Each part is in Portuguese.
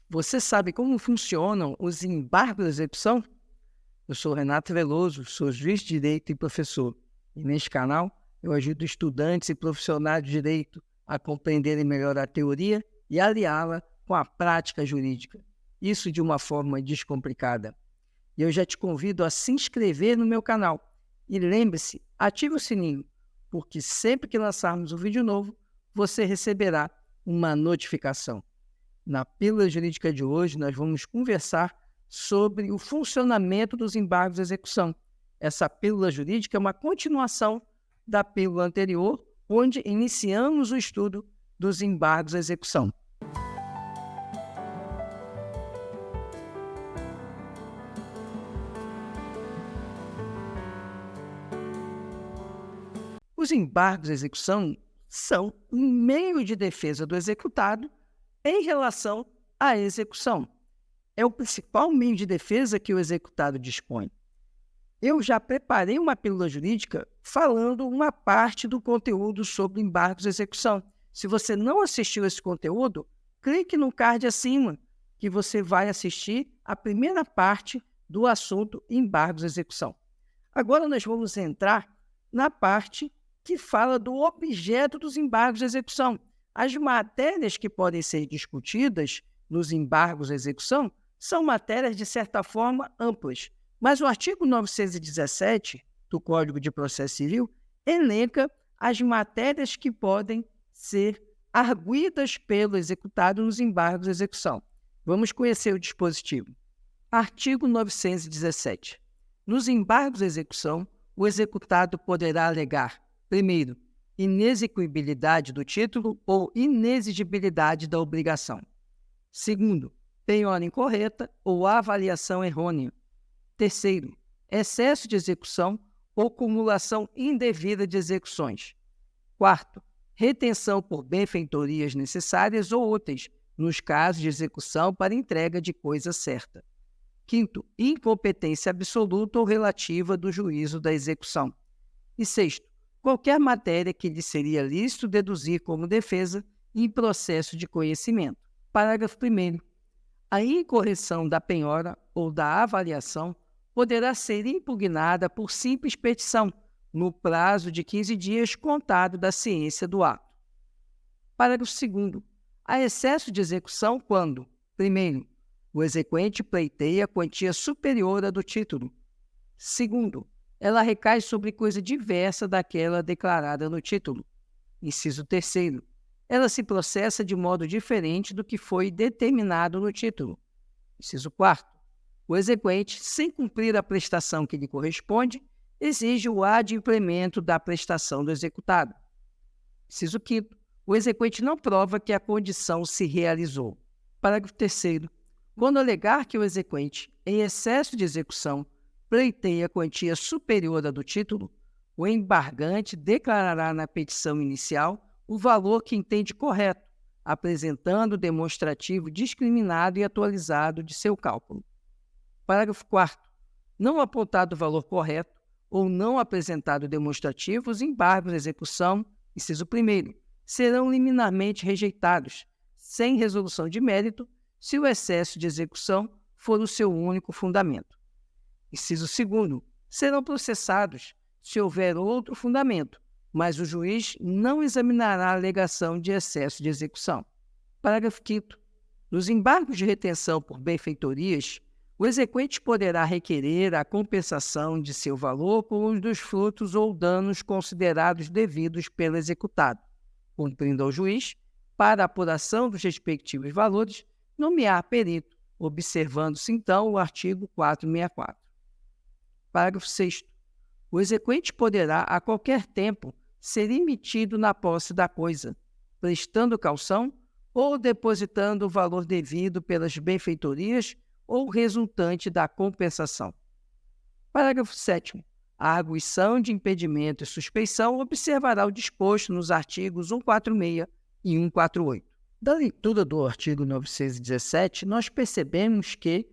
Você sabe como funcionam os embargos de execução? Eu sou Renato Veloso, sou juiz de direito e professor. E neste canal eu ajudo estudantes e profissionais de direito a compreenderem melhor a teoria e aliá-la com a prática jurídica. Isso de uma forma descomplicada. E eu já te convido a se inscrever no meu canal. E lembre-se, ative o sininho, porque sempre que lançarmos um vídeo novo, você receberá uma notificação. Na pílula jurídica de hoje, nós vamos conversar sobre o funcionamento dos embargos de execução. Essa pílula jurídica é uma continuação da pílula anterior, onde iniciamos o estudo dos embargos de execução. Os embargos de execução são um meio de defesa do executado em relação à execução. É o principal meio de defesa que o executado dispõe. Eu já preparei uma pílula jurídica falando uma parte do conteúdo sobre embargos de execução. Se você não assistiu esse conteúdo, clique no card acima, que você vai assistir a primeira parte do assunto embargos de execução. Agora nós vamos entrar na parte que fala do objeto dos embargos de execução. As matérias que podem ser discutidas nos embargos de execução são matérias, de certa forma, amplas. Mas o artigo 917 do Código de Processo Civil elenca as matérias que podem ser arguidas pelo executado nos embargos de execução. Vamos conhecer o dispositivo. Artigo 917. Nos embargos de execução, o executado poderá alegar, primeiro, inexequibilidade do título ou inexigibilidade da obrigação. Segundo, penhora incorreta ou avaliação errônea. Terceiro, excesso de execução ou cumulação indevida de execuções. Quarto, retenção por benfeitorias necessárias ou úteis, nos casos de execução para entrega de coisa certa. Quinto, incompetência absoluta ou relativa do juízo da execução. E sexto, qualquer matéria que lhe seria lícito deduzir como defesa em processo de conhecimento. Parágrafo 1º. A incorreção da penhora ou da avaliação poderá ser impugnada por simples petição, no prazo de 15 dias contado da ciência do ato. Parágrafo 2º. Há excesso de execução quando, primeiro, o exequente pleiteia a quantia superior à do título. Segundo, ela recai sobre coisa diversa daquela declarada no título. Inciso 3º. Ela se processa de modo diferente do que foi determinado no título. Inciso 4º. O exequente, sem cumprir a prestação que lhe corresponde, exige o adimplemento da prestação do executado. Inciso 5º. O exequente não prova que a condição se realizou. Parágrafo 3º. Quando alegar que o exequente, em excesso de execução, pleiteia quantia superior à do título, o embargante declarará na petição inicial o valor que entende correto, apresentando o demonstrativo discriminado e atualizado de seu cálculo. Parágrafo 4º. Não apontado o valor correto ou não apresentado o demonstrativo, os embargos de execução, inciso 1º, serão liminarmente rejeitados, sem resolução de mérito, se o excesso de execução for o seu único fundamento. Inciso 2º, serão processados se houver outro fundamento, mas o juiz não examinará a alegação de excesso de execução. Parágrafo 5º. Nos embargos de retenção por benfeitorias, o exequente poderá requerer a compensação de seu valor com os dos frutos ou danos considerados devidos pelo executado, cumprindo ao juiz, para a apuração dos respectivos valores, nomear perito, observando-se então o artigo 464. Parágrafo 6º. O exequente poderá, a qualquer tempo, ser emitido na posse da coisa, prestando caução ou depositando o valor devido pelas benfeitorias ou resultante da compensação. Parágrafo 7º. A arguição de impedimento e suspeição observará o disposto nos artigos 146 e 148. Da leitura do artigo 917, nós percebemos que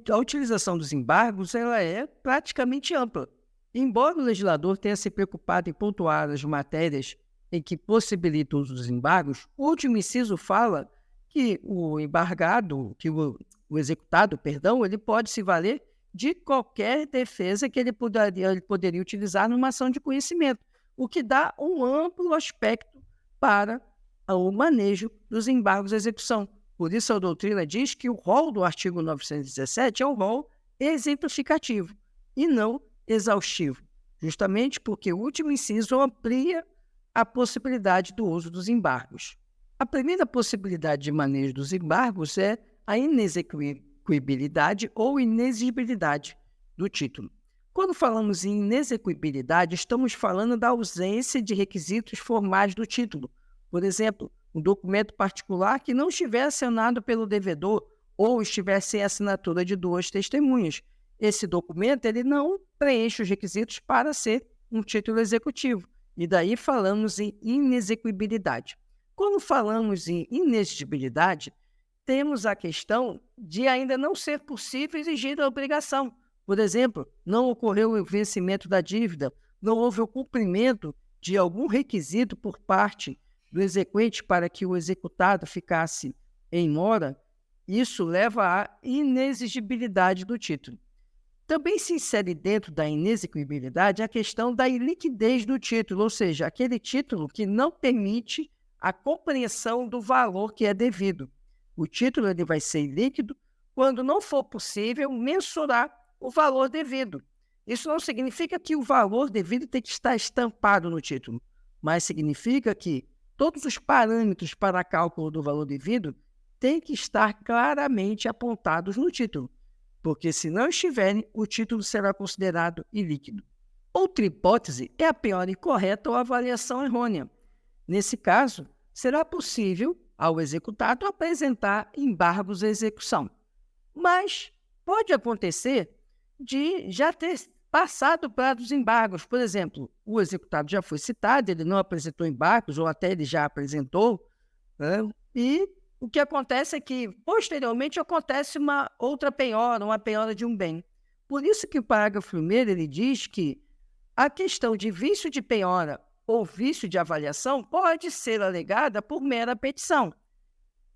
a utilização dos embargos ela é praticamente ampla. Embora o legislador tenha se preocupado em pontuar as matérias em que possibilita o uso dos embargos, o último inciso fala que o embargado, o executado, perdão, ele pode se valer de qualquer defesa que ele poderia utilizar numa ação de conhecimento, o que dá um amplo aspecto para o manejo dos embargos à execução. Por isso, a doutrina diz que o rol do artigo 917 é um rol exemplificativo e não exaustivo, justamente porque o último inciso amplia a possibilidade do uso dos embargos. A primeira possibilidade de manejo dos embargos é a inexequibilidade ou inexigibilidade do título. Quando falamos em inexequibilidade, estamos falando da ausência de requisitos formais do título. Por exemplo, um documento particular que não estiver assinado pelo devedor ou estiver sem assinatura de duas testemunhas. Esse documento ele não preenche os requisitos para ser um título executivo. E daí falamos em inexequibilidade. Quando falamos em inexigibilidade, temos a questão de ainda não ser possível exigir a obrigação. Por exemplo, não ocorreu o vencimento da dívida, não houve o cumprimento de algum requisito por parte do exequente para que o executado ficasse em mora, isso leva à inexigibilidade do título. Também se insere dentro da inexequibilidade a questão da iliquidez do título, ou seja, aquele título que não permite a compreensão do valor que é devido. O título ele vai ser ilíquido quando não for possível mensurar o valor devido. Isso não significa que o valor devido tem que estar estampado no título, mas significa que todos os parâmetros para cálculo do valor devido têm que estar claramente apontados no título, porque se não estiverem, o título será considerado ilíquido. Outra hipótese é a penhora incorreta ou avaliação errônea. Nesse caso, será possível ao executado apresentar embargos à execução. Mas pode acontecer de já ter passado o prazo dos embargos. Por exemplo, o executado já foi citado, ele não apresentou embargos, ou até ele já apresentou, né? E o que acontece é que, posteriormente, acontece uma outra penhora, uma penhora de um bem. Por isso que o parágrafo 1º ele diz que a questão de vício de penhora ou vício de avaliação pode ser alegada por mera petição.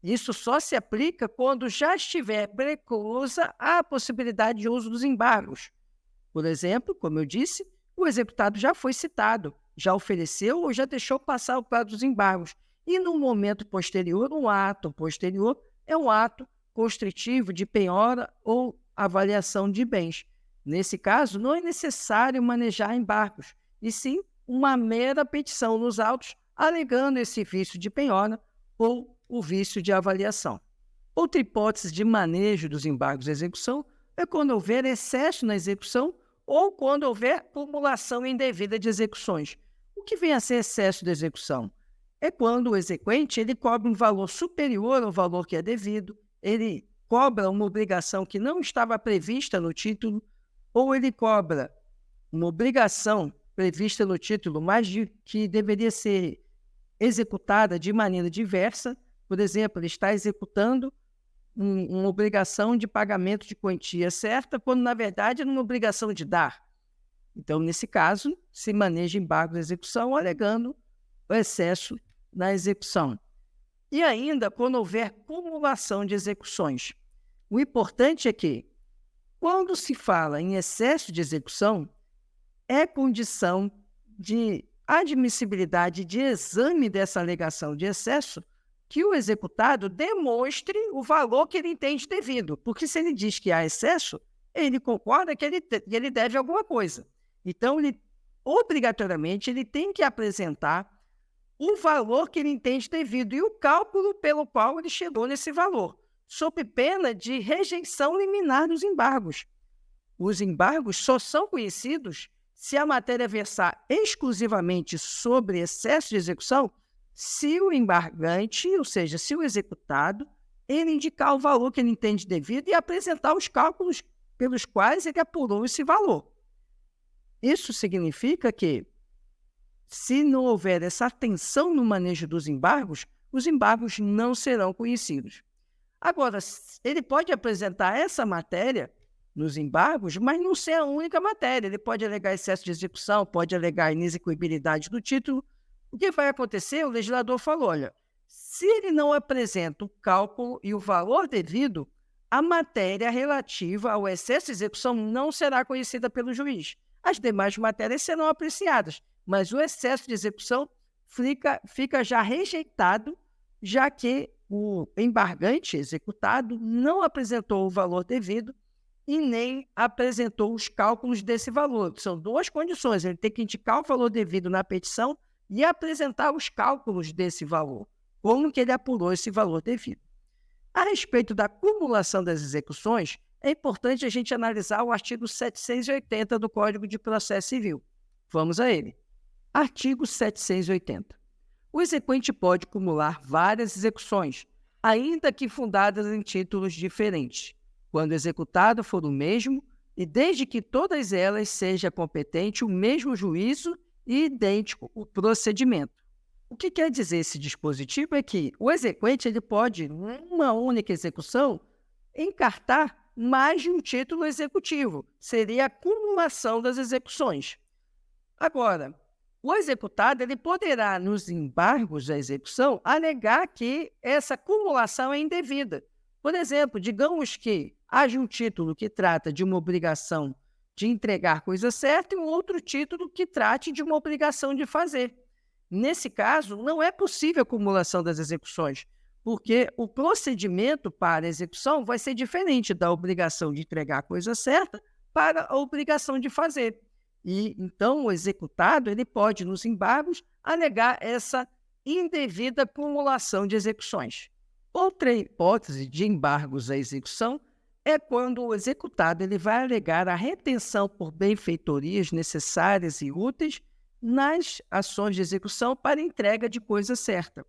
Isso só se aplica quando já estiver preclusa a possibilidade de uso dos embargos. Por exemplo, como eu disse, o executado já foi citado, já ofereceu ou já deixou passar o prazo dos embargos. E no momento posterior, um ato posterior é um ato constritivo de penhora ou avaliação de bens. Nesse caso, não é necessário manejar embargos, e sim uma mera petição nos autos alegando esse vício de penhora ou o vício de avaliação. Outra hipótese de manejo dos embargos à execução é quando houver excesso na execução ou quando houver acumulação indevida de execuções. O que vem a ser excesso de execução? É quando o exequente ele cobra um valor superior ao valor que é devido, ele cobra uma obrigação que não estava prevista no título, ou ele cobra uma obrigação prevista no título, mas que deveria ser executada de maneira diversa. Por exemplo, ele está executando uma obrigação de pagamento de quantia certa, quando, na verdade, é uma obrigação de dar. Então, nesse caso, se maneja embargo de execução alegando o excesso na execução. E ainda, quando houver cumulação de execuções. O importante é que, quando se fala em excesso de execução, é condição de admissibilidade de exame dessa alegação de excesso que o executado demonstre o valor que ele entende devido. Porque se ele diz que há excesso, ele concorda que ele deve alguma coisa. Então, obrigatoriamente, ele tem que apresentar o valor que ele entende devido e o cálculo pelo qual ele chegou nesse valor, sob pena de rejeição liminar dos embargos. Os embargos só são conhecidos se a matéria versar exclusivamente sobre excesso de execução, se o embargante, ou seja, se o executado, ele indicar o valor que ele entende devido e apresentar os cálculos pelos quais ele apurou esse valor. Isso significa que, se não houver essa atenção no manejo dos embargos, os embargos não serão conhecidos. Agora, ele pode apresentar essa matéria nos embargos, mas não ser a única matéria. Ele pode alegar excesso de execução, pode alegar inexequibilidade do título. O que vai acontecer? O legislador falou, olha, Se ele não apresenta o cálculo e o valor devido, a matéria relativa ao excesso de execução não será conhecida pelo juiz. As demais matérias serão apreciadas, mas o excesso de execução fica já rejeitado, já que o embargante executado não apresentou o valor devido e nem apresentou os cálculos desse valor. São duas condições, ele tem que indicar o valor devido na petição e apresentar os cálculos desse valor, como que ele apurou esse valor devido. A respeito da acumulação das execuções, é importante a gente analisar o artigo 780 do Código de Processo Civil. Vamos a ele. Artigo 780. O exequente pode acumular várias execuções, ainda que fundadas em títulos diferentes, quando o executado for o mesmo e desde que todas elas seja competente o mesmo juízo e idêntico o procedimento. O que quer dizer esse dispositivo é que o exequente ele pode, numa única execução, encartar mais de um título executivo. Seria a acumulação das execuções. Agora, o executado ele poderá, nos embargos da execução, alegar que essa acumulação é indevida. Por exemplo, digamos que haja um título que trata de uma obrigação de entregar coisa certa e um outro título que trate de uma obrigação de fazer. Nesse caso, não é possível a acumulação das execuções, porque o procedimento para a execução vai ser diferente da obrigação de entregar a coisa certa para a obrigação de fazer. E, então, o executado ele pode, nos embargos, alegar essa indevida acumulação de execuções. Outra hipótese de embargos à execução é quando o executado ele vai alegar a retenção por benfeitorias necessárias e úteis nas ações de execução para entrega de coisa certa.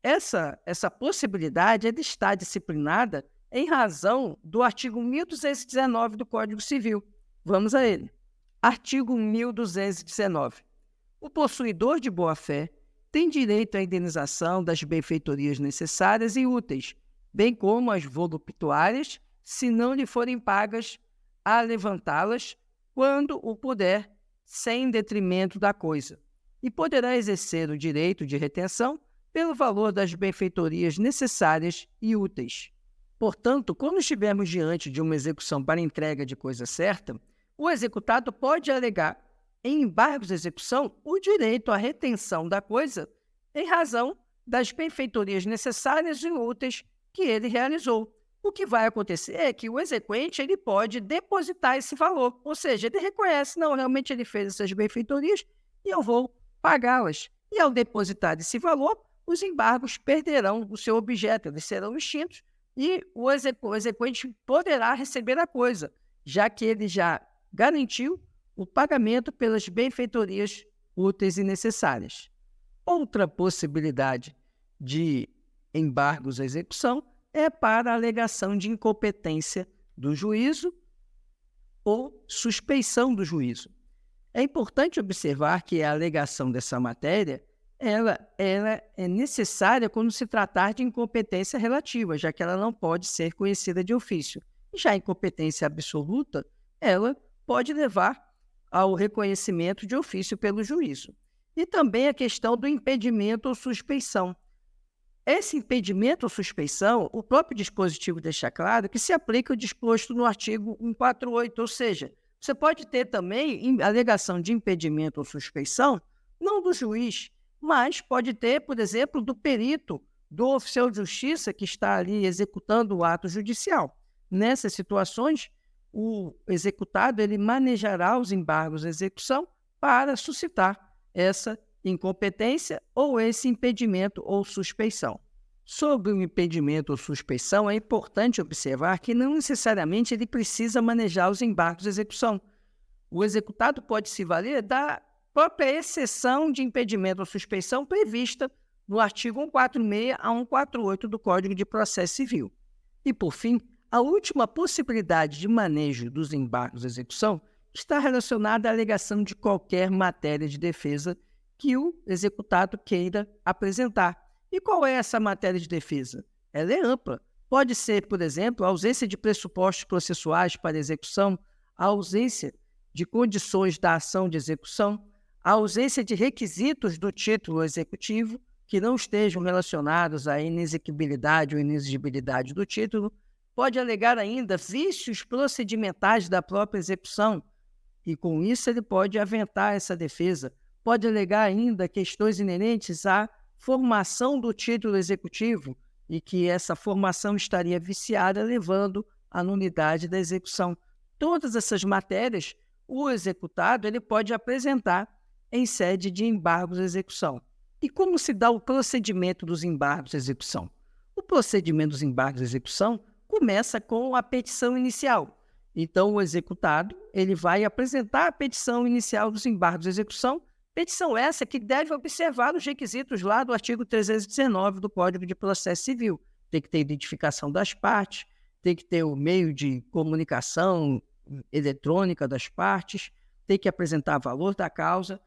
Essa possibilidade está disciplinada em razão do artigo 1219 do Código Civil. Vamos a ele. Artigo 1219. O possuidor de boa-fé tem direito à indenização das benfeitorias necessárias e úteis, bem como as voluptuárias, se não lhe forem pagas, a levantá-las quando o puder, sem detrimento da coisa, e poderá exercer o direito de retenção pelo valor das benfeitorias necessárias e úteis. Portanto, quando estivermos diante de uma execução para entrega de coisa certa, o executado pode alegar, em embargos de execução, o direito à retenção da coisa em razão das benfeitorias necessárias e úteis que ele realizou. O que vai acontecer é que o exequente ele pode depositar esse valor, ou seja, ele reconhece, não, realmente ele fez essas benfeitorias e eu vou pagá-las. E ao depositar esse valor, os embargos perderão o seu objeto, eles serão extintos e o exequente poderá receber a coisa, já que ele já garantiu o pagamento pelas benfeitorias úteis e necessárias. Outra possibilidade de embargos à execução é para a alegação de incompetência do juízo ou suspeição do juízo. É importante observar que a alegação dessa matéria ela é necessária quando se tratar de incompetência relativa, já que ela não pode ser conhecida de ofício. Já a incompetência absoluta, ela pode levar ao reconhecimento de ofício pelo juízo. E também a questão do impedimento ou suspeição. Esse impedimento ou suspeição, o próprio dispositivo deixa claro que se aplica o disposto no artigo 148, ou seja, você pode ter também alegação de impedimento ou suspeição, não do juiz, mas pode ter, por exemplo, do perito, do oficial de justiça que está ali executando o ato judicial. Nessas situações, o executado ele manejará os embargos de execução para suscitar essa incompetência ou esse impedimento ou suspeição. Sobre o impedimento ou suspeição, é importante observar que não necessariamente ele precisa manejar os embargos de execução. O executado pode se valer da própria exceção de impedimento ou suspeição prevista no artigo 146 a 148 do Código de Processo Civil. E, por fim, a última possibilidade de manejo dos embargos de execução está relacionada à alegação de qualquer matéria de defesa que o executado queira apresentar. E qual é essa matéria de defesa? Ela é ampla. Pode ser, por exemplo, a ausência de pressupostos processuais para execução, a ausência de condições da ação de execução, a ausência de requisitos do título executivo, que não estejam relacionados à inexequibilidade ou inexigibilidade do título, pode alegar ainda vícios procedimentais da própria execução, e com isso ele pode aventar essa defesa. Pode alegar ainda questões inerentes à formação do título executivo e que essa formação estaria viciada, levando à nulidade da execução. Todas essas matérias, o executado ele pode apresentar em sede de embargos à execução. E como se dá o procedimento dos embargos à execução? O procedimento dos embargos à execução começa com a petição inicial. Então, o executado ele vai apresentar a petição inicial dos embargos à execução, petição essa que deve observar os requisitos lá do artigo 319 do Código de Processo Civil. Tem que ter identificação das partes, tem que ter o meio de comunicação eletrônica das partes, tem que apresentar valor da causa,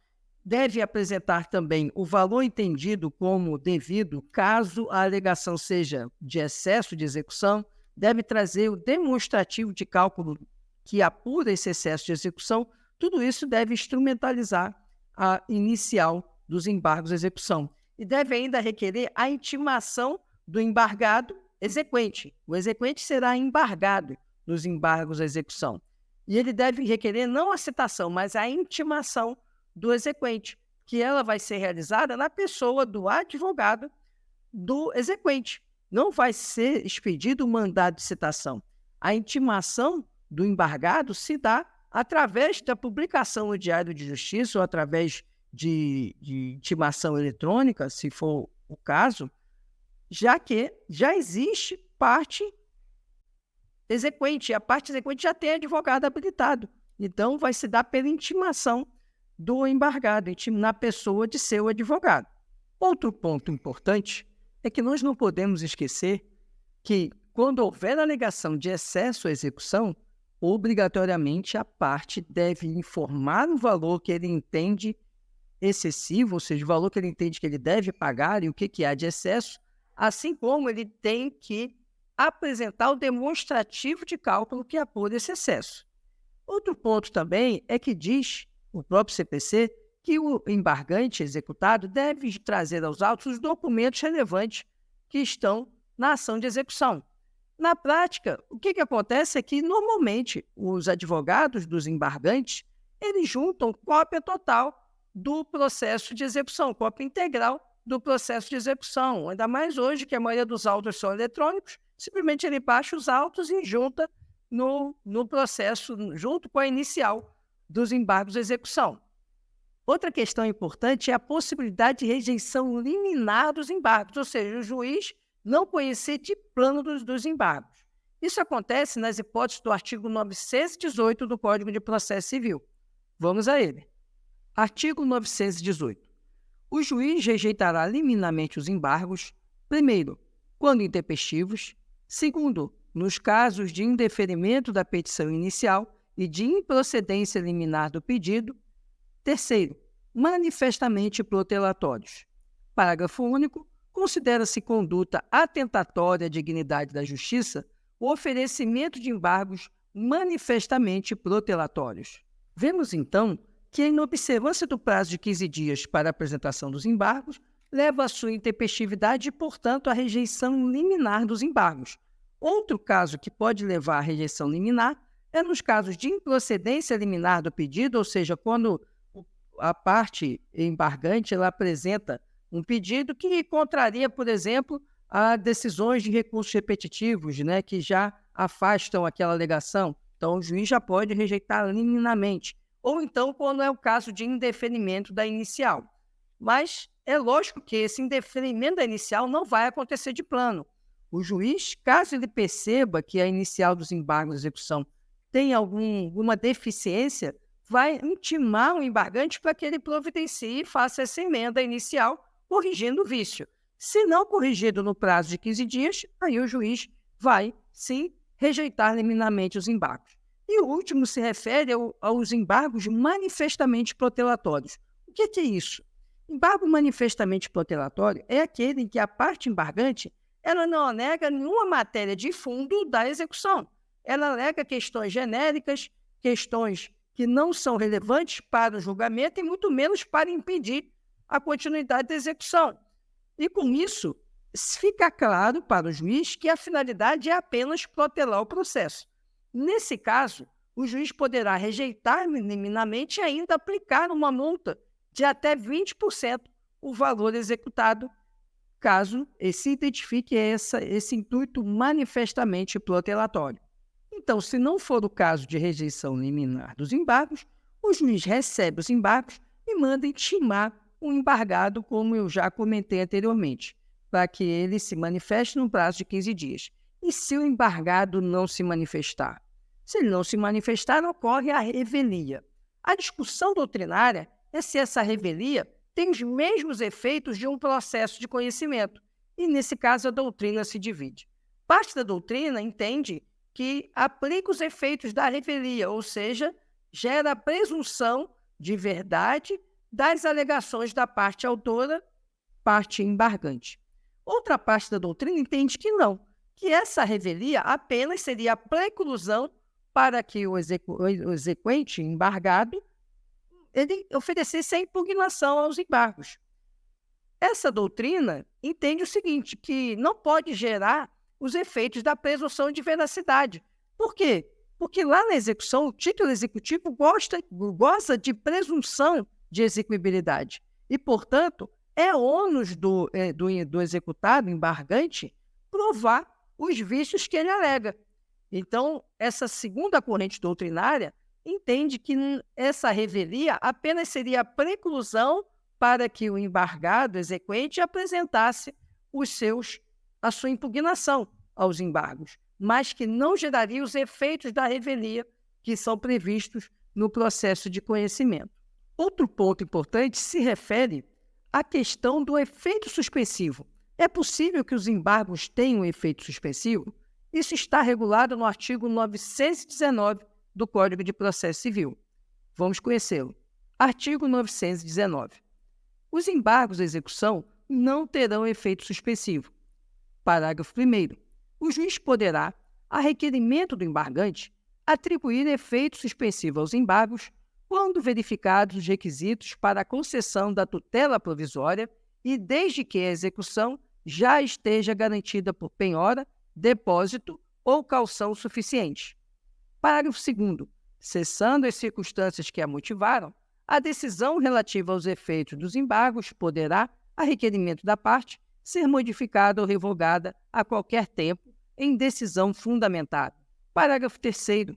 deve apresentar também o valor entendido como devido caso a alegação seja de excesso de execução, deve trazer o demonstrativo de cálculo que apura esse excesso de execução. Tudo isso deve instrumentalizar a inicial dos embargos à execução. E deve ainda requerer a intimação do embargado exequente. O exequente será embargado nos embargos à execução. E ele deve requerer não a citação, mas a intimação do exequente, que ela vai ser realizada na pessoa do advogado do exequente. Não vai ser expedido o mandado de citação. A intimação do embargado se dá através da publicação no Diário de Justiça ou através de intimação eletrônica, se for o caso, já que já existe parte exequente, e a parte exequente já tem advogado habilitado. Então, vai se dar pela intimação do embargado, na pessoa de seu advogado. Outro ponto importante é que nós não podemos esquecer que, quando houver alegação de excesso à execução, obrigatoriamente a parte deve informar o valor que ele entende excessivo, ou seja, o valor que ele entende que ele deve pagar e o que há de excesso, assim como ele tem que apresentar o demonstrativo de cálculo que apura esse excesso. Outro ponto também é que diz o próprio CPC que o embargante executado deve trazer aos autos os documentos relevantes que estão na ação de execução. Na prática, o que acontece é que, normalmente, os advogados dos embargantes, eles juntam cópia total do processo de execução, cópia integral do processo de execução. Ainda mais hoje, que a maioria dos autos são eletrônicos, simplesmente ele baixa os autos e junta no processo, junto com a inicial dos embargos à execução. Outra questão importante é a possibilidade de rejeição liminar dos embargos, ou seja, o juiz não conhecer de plano dos embargos. Isso acontece nas hipóteses do artigo 918 do Código de Processo Civil. Vamos a ele. Artigo 918. O juiz rejeitará liminarmente os embargos, primeiro, quando intempestivos, segundo, nos casos de indeferimento da petição inicial e de improcedência liminar do pedido, terceiro, manifestamente protelatórios. Parágrafo único. Considera-se conduta atentatória à dignidade da justiça o oferecimento de embargos manifestamente protelatórios. Vemos, então, que a inobservância do prazo de 15 dias para a apresentação dos embargos leva à sua intempestividade e, portanto, à rejeição liminar dos embargos. Outro caso que pode levar à rejeição liminar é nos casos de improcedência liminar do pedido, ou seja, quando a parte embargante ela apresenta um pedido que contraria, por exemplo, a decisões de recursos repetitivos, né, que já afastam aquela alegação. Então, o juiz já pode rejeitar liminarmente. Ou então, quando é o caso de indeferimento da inicial. Mas é lógico que esse indeferimento da inicial não vai acontecer de plano. O juiz, caso ele perceba que a inicial dos embargos de execução tem alguma deficiência, vai intimar o embargante para que ele providencie e faça essa emenda inicial, corrigindo o vício. Se não corrigido no prazo de 15 dias, aí o juiz vai, sim, rejeitar liminarmente os embargos. E o último se refere aos embargos manifestamente protelatórios. O que é isso? Embargo manifestamente protelatório é aquele em que a parte embargante ela não alega nenhuma matéria de fundo da execução. Ela alega questões genéricas, questões que não são relevantes para o julgamento e muito menos para impedir a continuidade da execução. E com isso, fica claro para o juiz que a finalidade é apenas protelar o processo. Nesse caso, o juiz poderá rejeitar liminarmente e ainda aplicar uma multa de até 20% o valor executado, caso se identifique esse intuito manifestamente protelatório. Então, se não for o caso de rejeição liminar dos embargos, o juiz recebe os embargos e manda intimar o embargado, como eu já comentei anteriormente, para que ele se manifeste no prazo de 15 dias. E se o embargado não se manifestar? Se ele não se manifestar, ocorre a revelia. A discussão doutrinária é se essa revelia tem os mesmos efeitos de um processo de conhecimento. E, nesse caso, a doutrina se divide. Parte da doutrina entende que aplica os efeitos da revelia, ou seja, gera a presunção de verdade das alegações da parte autora, parte embargante. Outra parte da doutrina entende que não, que essa revelia apenas seria a preclusão para que o exequente embargado ele oferecesse a impugnação aos embargos. Essa doutrina entende o seguinte, que não pode gerar os efeitos da presunção de veracidade. Por quê? Porque lá na execução, o título executivo goza de presunção de execuibilidade. E, portanto, é ônus do executado, embargante, provar os vícios que ele alega. Então, essa segunda corrente doutrinária entende que essa revelia apenas seria a preclusão para que o embargado, exequente, apresentasse a sua impugnação aos embargos, mas que não geraria os efeitos da revelia que são previstos no processo de conhecimento. Outro ponto importante se refere à questão do efeito suspensivo. É possível que os embargos tenham efeito suspensivo? Isso está regulado no artigo 919 do Código de Processo Civil. Vamos conhecê-lo. Artigo 919. Os embargos à execução não terão efeito suspensivo. Parágrafo 1º. O juiz poderá, a requerimento do embargante, atribuir efeito suspensivo aos embargos quando verificados os requisitos para a concessão da tutela provisória e desde que a execução já esteja garantida por penhora, depósito ou calção suficiente. Parágrafo 2º. Cessando as circunstâncias que a motivaram, a decisão relativa aos efeitos dos embargos poderá, a requerimento da parte, ser modificada ou revogada a qualquer tempo em decisão fundamentada. Parágrafo 3º.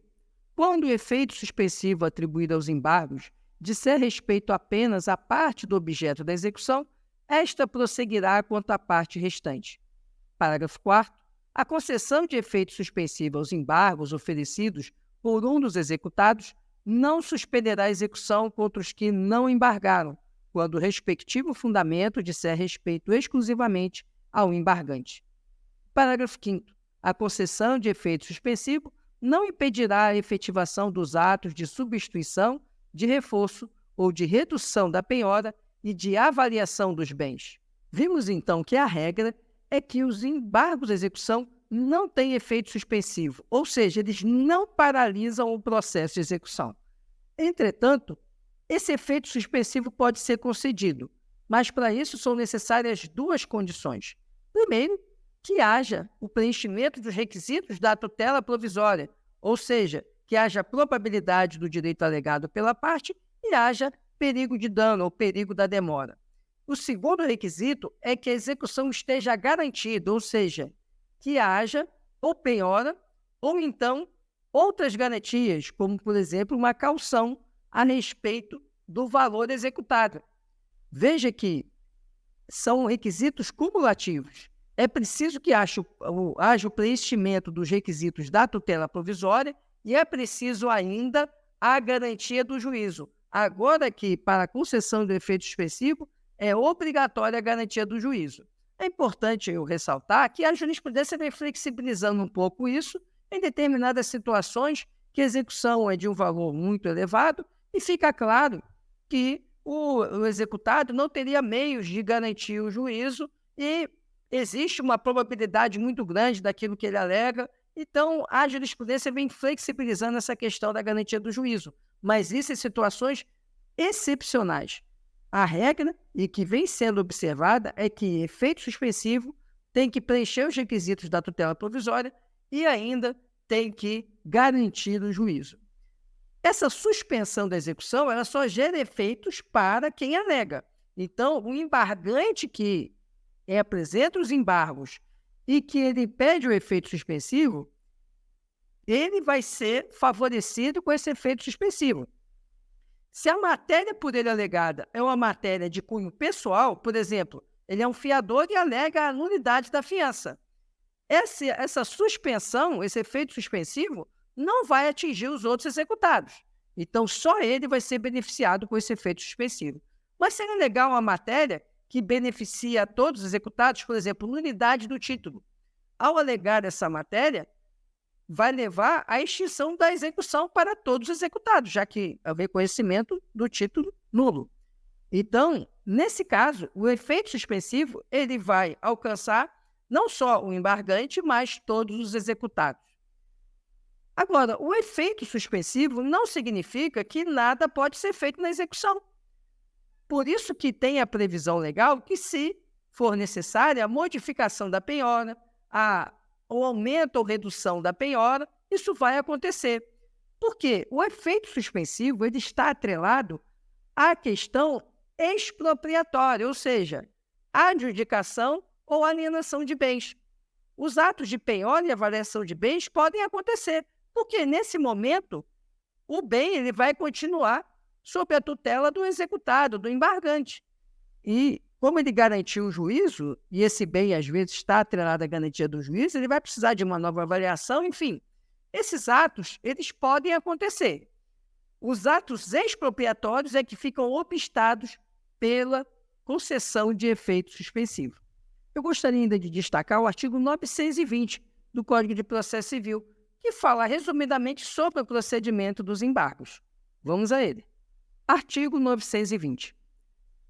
Quando o efeito suspensivo atribuído aos embargos disser respeito apenas à parte do objeto da execução, esta prosseguirá quanto à parte restante. Parágrafo 4º. A concessão de efeito suspensivo aos embargos oferecidos por um dos executados não suspenderá a execução contra os que não embargaram, quando o respectivo fundamento disser respeito exclusivamente ao embargante. Parágrafo 5º. A concessão de efeito suspensivo não impedirá a efetivação dos atos de substituição, de reforço ou de redução da penhora e de avaliação dos bens. Vimos então que a regra é que os embargos à execução não têm efeito suspensivo, ou seja, eles não paralisam o processo de execução. Entretanto, esse efeito suspensivo pode ser concedido, mas para isso são necessárias duas condições. Primeiro, que haja o preenchimento dos requisitos da tutela provisória, ou seja, que haja probabilidade do direito alegado pela parte e haja perigo de dano ou perigo da demora. O segundo requisito é que a execução esteja garantida, ou seja, que haja ou penhora ou então outras garantias, como, por exemplo, uma caução a respeito do valor executado. Veja que são requisitos cumulativos. É preciso que haja o preenchimento dos requisitos da tutela provisória e é preciso ainda a garantia do juízo. Agora que, para a concessão do efeito suspensivo, é obrigatória a garantia do juízo. É importante eu ressaltar que a jurisprudência vem flexibilizando um pouco isso em determinadas situações que a execução é de um valor muito elevado e fica claro que o executado não teria meios de garantir o juízo e existe uma probabilidade muito grande daquilo que ele alega. Então, a jurisprudência vem flexibilizando essa questão da garantia do juízo, mas isso em situações excepcionais. A regra, e que vem sendo observada, é que efeito suspensivo tem que preencher os requisitos da tutela provisória e ainda tem que garantir o juízo. Essa suspensão da execução ela só gera efeitos para quem alega. Então, o embargante que apresenta os embargos e que ele pede o efeito suspensivo, ele vai ser favorecido com esse efeito suspensivo. Se a matéria por ele alegada é uma matéria de cunho pessoal, por exemplo, ele é um fiador e alega a nulidade da fiança. Essa suspensão, esse efeito suspensivo, não vai atingir os outros executados. Então, só ele vai ser beneficiado com esse efeito suspensivo. Mas se ele alegar uma matéria que beneficia a todos os executados, por exemplo, nulidade do título, ao alegar essa matéria, vai levar à extinção da execução para todos os executados, já que é o reconhecimento do título nulo. Então, nesse caso, o efeito suspensivo ele vai alcançar não só o embargante, mas todos os executados. Agora, o efeito suspensivo não significa que nada pode ser feito na execução. Por isso que tem a previsão legal que, se for necessária, a modificação da penhora, o aumento ou redução da penhora, isso vai acontecer. Porque o efeito suspensivo ele está atrelado à questão expropriatória, ou seja, adjudicação ou alienação de bens. Os atos de penhora e avaliação de bens podem acontecer, porque nesse momento o bem ele vai continuar sob a tutela do executado, do embargante. E como ele garantiu o juízo, e esse bem às vezes está atrelado à garantia do juízo, ele vai precisar de uma nova avaliação, enfim. Esses atos, eles podem acontecer. Os atos expropriatórios é que ficam obstados pela concessão de efeito suspensivo. Eu gostaria ainda de destacar o artigo 920 do Código de Processo Civil, que fala resumidamente sobre o procedimento dos embargos. Vamos a ele. Artigo 920.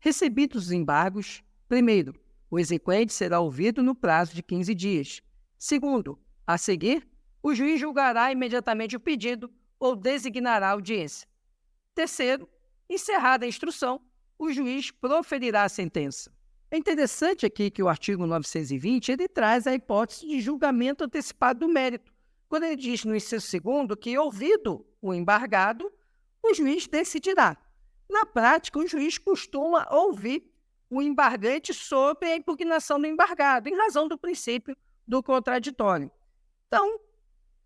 Recebidos os embargos, primeiro, o exequente será ouvido no prazo de 15 dias. Segundo, a seguir, o juiz julgará imediatamente o pedido ou designará a audiência. Terceiro, encerrada a instrução, o juiz proferirá a sentença. É interessante aqui que o artigo 920 ele traz a hipótese de julgamento antecipado do mérito, quando ele diz no inciso segundo que, ouvido o embargado, o juiz decidirá. Na prática, o juiz costuma ouvir o embargante sobre a impugnação do embargado, em razão do princípio do contraditório. Então,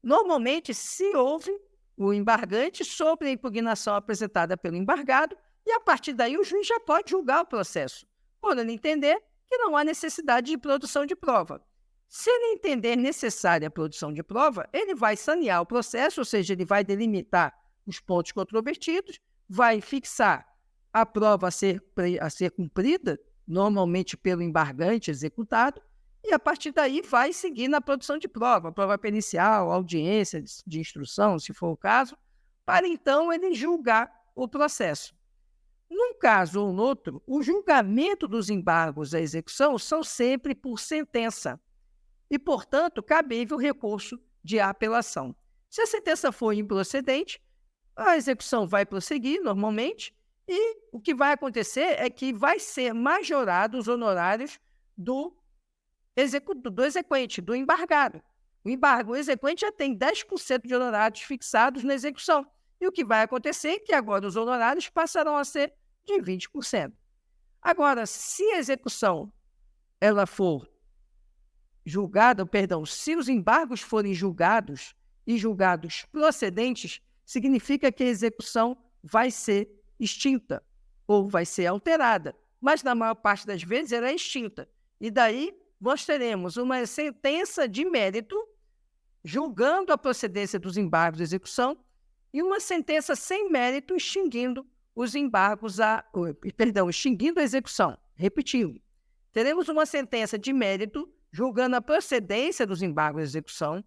normalmente se ouve o embargante sobre a impugnação apresentada pelo embargado e, a partir daí, o juiz já pode julgar o processo, quando ele entender que não há necessidade de produção de prova. Se ele entender necessária a produção de prova, ele vai sanear o processo, ou seja, ele vai delimitar os pontos controvertidos, vai fixar a prova a ser cumprida, normalmente pelo embargante executado, e a partir daí vai seguir na produção de prova pericial, audiência de instrução, se for o caso, para então ele julgar o processo. Num caso ou no outro, o julgamento dos embargos à execução são sempre por sentença e, portanto, cabível recurso de apelação. Se a sentença for improcedente, a execução vai prosseguir normalmente e o que vai acontecer é que vai ser majorado os honorários do exequente, do embargado. O exequente já tem 10% de honorários fixados na execução. E o que vai acontecer é que agora os honorários passarão a ser de 20%. Agora, se a execução ela for julgada, se os embargos forem julgados e julgados procedentes, significa que a execução vai ser extinta ou vai ser alterada, mas na maior parte das vezes ela é extinta. E daí nós teremos uma sentença de mérito julgando a procedência dos embargos de execução e uma sentença sem mérito extinguindo os embargos, extinguindo a execução. Repetindo, teremos uma sentença de mérito julgando a procedência dos embargos de execução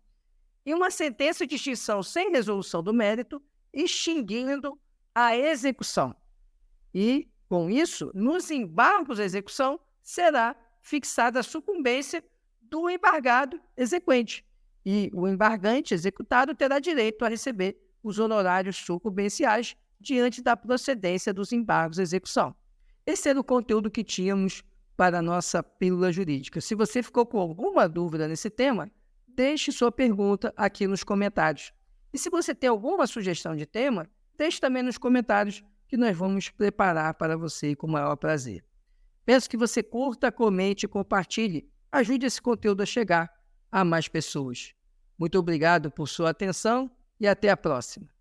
e uma sentença de extinção sem resolução do mérito, extinguindo a execução. E, com isso, nos embargos de execução, será fixada a sucumbência do embargado exequente. E o embargante executado terá direito a receber os honorários sucumbenciais diante da procedência dos embargos de execução. Esse era o conteúdo que tínhamos para a nossa pílula jurídica. Se você ficou com alguma dúvida nesse tema, deixe sua pergunta aqui nos comentários. E se você tem alguma sugestão de tema, deixe também nos comentários que nós vamos preparar para você com o maior prazer. Peço que você curta, comente e compartilhe. Ajude esse conteúdo a chegar a mais pessoas. Muito obrigado por sua atenção e até a próxima.